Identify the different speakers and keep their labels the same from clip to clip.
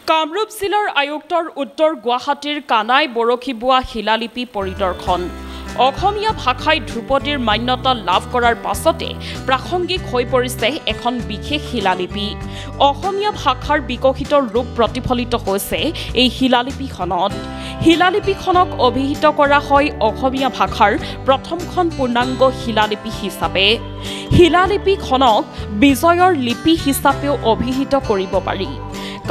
Speaker 1: কামৰূপ জিলাৰ আয়ুক্তৰ উত্তৰ গুৱাহাটীৰ কানাই বৰশী বোৱা শিলালিপি পৰিদৰ্শন অসমীয়া ভাষাই ধ্ৰুপদীৰ মান্যতা লাভ কৰাৰ পাছতে প্ৰাসংগিক হৈ পৰিছে এখন বিশেষ শিলালিপি অসমীয়া ভাষাৰ বিকশিত ৰূপ প্ৰতিফলিত হৈছে এই শিলালিপিখনত শিলালিপিখনক অভিহিত কৰা হয় অসমীয়া ভাষাৰ প্ৰথমখন পূৰ্ণাংগ শিলালিপি হিচাপে শিলালিপিখনক বিজয়ৰ লিপি হিচাপেও অভিহিত কৰিব পাৰি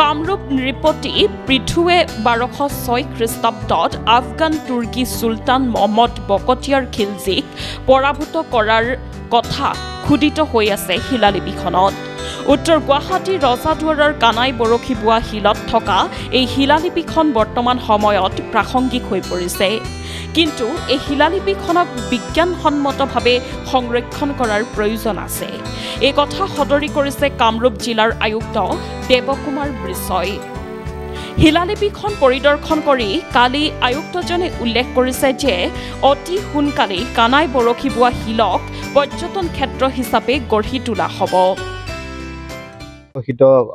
Speaker 1: কামৰূপ নৃপতি পৃথুৱে 1206 খ্ৰীষ্টাব্দত আফগান তুৰ্কী সুলতান মহম্মদ বকতিয়াৰ খিলজীক পৰাভূত কৰাৰ কথা খোদিত হৈ আছে শিলালিপিখনত উত্তৰ গুৱাহাটী ৰজাদুৱাৰৰ কানাই বৰশী বোৱা শিলত থকা এই শিলালিপিখন বৰ্তমান সময়ত প্ৰাসংগিক হৈ পৰিছে কিন্তু এই শিলালিপিখনক বিজ্ঞানসন্মতভাৱে সংৰক্ষণ কৰাৰ প্ৰয়োজন আছে এই কথা সদৰি কৰিছে কামৰূপ জিলাৰ আয়ুক্ত দেৱকুমাৰ বৃষই শিলালিপিখন পৰিদৰ্শন কৰি কালি আয়ুক্তজনে উল্লেখ কৰিছে যে অতি সোনকালে কানাই বৰশী বোৱা শিলক পৰ্যটন ক্ষেত্ৰ হিচাপে গঢ়ি তোলা হ'ব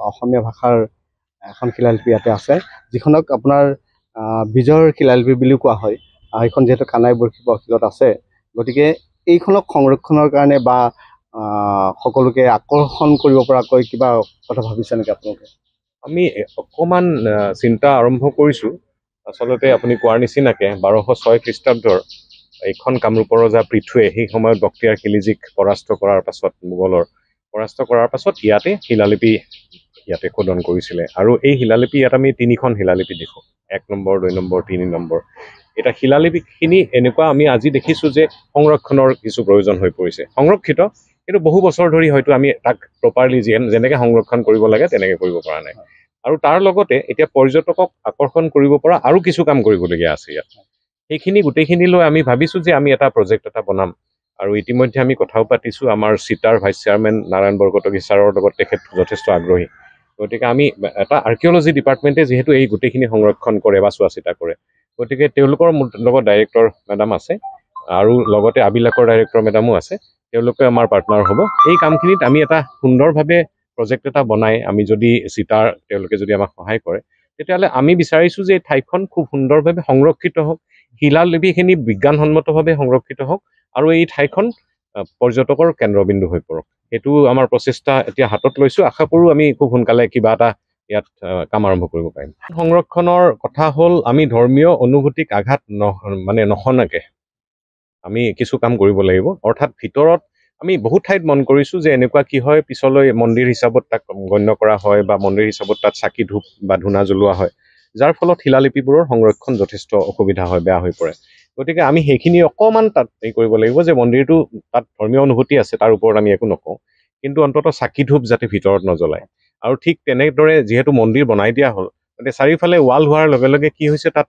Speaker 2: অসমীয়া ভাষাৰ এখন শিলালিপি ইয়াতে আছে যিখনক আপোনাৰ বিজয়ৰ শিলালিপি বুলিও কোৱা হয় এইখন যেহেতু কানাই বৰশী বোৱা শিলত আছে গতিকে এইখনক সংৰক্ষণৰ কাৰণে বা সকলোকে আকৰ্ষণ কৰিব পৰাকৈ কিবা কথা ভাবিছে নেকি আপোনালোকে
Speaker 3: আমি অকমান চিন্তা আৰম্ভ কৰিছোঁ আচলতে আপুনি কোৱাৰ নিচিনাকে 1206 খ্ৰীষ্টাব্দৰ এইখন কামৰূপৰ ৰজা পৃথুৱে সেই সময়ত বক্তিয়াৰ খিলজীক পৰাস্ত কৰাৰ পাছত মোগলৰ পৰাস্ত কৰাৰ পাছত ইয়াতে শিলালিপি ইয়াতে খোদন কৰিছিলে আৰু এই শিলালিপি ইয়াত আমি তিনিখন শিলালিপি দেখোঁ 1 নম্বৰ 2 নম্বৰ 3 নম্বৰ এটা শিলালিপিখিনি এনেকুৱা আমি আজি দেখিছোঁ যে সংৰক্ষণৰ কিছু প্ৰয়োজন হৈ পৰিছে সংৰক্ষিত কিন্তু বহু বছৰ ধৰি হয়তো আমি তাক প্ৰপাৰলি যেনেকৈ সংৰক্ষণ কৰিব লাগে তেনেকৈ কৰিব পৰা নাই আৰু তাৰ লগতে এতিয়া পৰ্যটকক আকৰ্ষণ কৰিব পৰা আৰু কিছু কাম কৰিবলগীয়া আছে ইয়াত সেইখিনি গোটেইখিনি লৈ আমি ভাবিছোঁ যে আমি এটা প্ৰজেক্ট এটা বনাম আৰু ইতিমধ্যে আমি কথাও পাতিছোঁ আমাৰ চিটাৰ ভাইচ চেয়াৰমেন নাৰায়ণ বৰকটকী ছাৰৰ লগত তেখেত যথেষ্ট আগ্ৰহী গতিকে আমি এটা আৰ্কিঅলজি ডিপাৰ্টমেণ্টে যিহেতু এই গোটেইখিনি সংৰক্ষণ কৰে বা চোৱা চিতা কৰে গতিকে তেওঁলোকৰ লগত ডাইৰেক্টৰ মেডাম আছে আৰু লগতে আবিলাকৰ ডাইৰেক্টৰ মেডামো আছে তেওঁলোকে আমাৰ পাৰ্টনাৰ হ'ব এই কামখিনিত আমি এটা সুন্দৰভাৱে প্ৰজেক্ট এটা বনাই আমি যদি চিটাৰ তেওঁলোকে যদি আমাক সহায় কৰে তেতিয়াহ'লে আমি বিচাৰিছোঁ যে এই ঠাইখন খুব সুন্দৰভাৱে সংৰক্ষিত হওক শিলালিপিখিনি বিজ্ঞানসন্মতভাৱে সংৰক্ষিত হওক আৰু এই ঠাইখন পৰ্যটকৰ কেন্দ্ৰবিন্দু হৈ পৰক এইটো আমাৰ প্ৰচেষ্টা এতিয়া হাতত লৈছোঁ আশা কৰোঁ আমি খুব সোনকালে কিবা এটা ইয়াত কাম আৰম্ভ কৰিব পাৰিম সংৰক্ষণৰ কথা হ'ল আমি ধৰ্মীয় অনুভূতিক আঘাত নসনাকে আমি কিছু কাম কৰিব লাগিব অৰ্থাৎ ভিতৰত আমি বহুত ঠাইত মন কৰিছোঁ যে এনেকুৱা কি হয় পিছলৈ মন্দিৰ হিচাপত তাক গণ্য কৰা হয় বা মন্দিৰ হিচাপত তাত চাকি ধূপ বা ধূনা জ্বলোৱা হয় যাৰ ফলত শিলালিপিবোৰৰ সংৰক্ষণ যথেষ্ট অসুবিধা হয় বেয়া হৈ পৰে গতিকে আমি সেইখিনি অকণমান তাত এই কৰিব লাগিব যে মন্দিৰটো তাত ধৰ্মীয় অনুভূতি আছে তাৰ ওপৰত আমি একো নকওঁ কিন্তু অন্ততঃ চাকি ধূপ যাতে ভিতৰত নজ্বলায় আৰু ঠিক তেনেদৰে যিহেতু মন্দিৰ বনাই দিয়া হ'ল গতিকে চাৰিওফালে ৱাল হোৱাৰ লগে লগে কি হৈছে তাত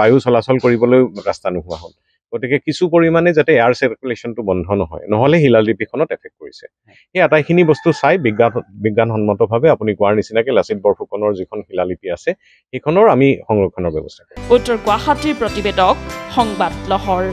Speaker 3: বায়ু চলাচল কৰিবলৈ ৰাস্তা নোহোৱা হ'ল গতিকে কিছু পৰিমাণে যাতে এয়াৰ চাৰ্কুলেশ্যনটো বন্ধ নহয় নহ'লে শিলালিপিখনত এফেক্ট কৰিছে সেই আটাইখিনি বস্তু চাই বিজ্ঞানসন্মতভাৱে আপুনি কোৱাৰ নিচিনাকৈ লাচিত বৰফুকনৰ যিখন শিলালিপি আছে সেইখনৰ আমি সংৰক্ষণৰ ব্যৱস্থা কৰিম
Speaker 1: উত্তৰ গুৱাহাটীৰ প্ৰতিবেদক সংবাদ লহৰ।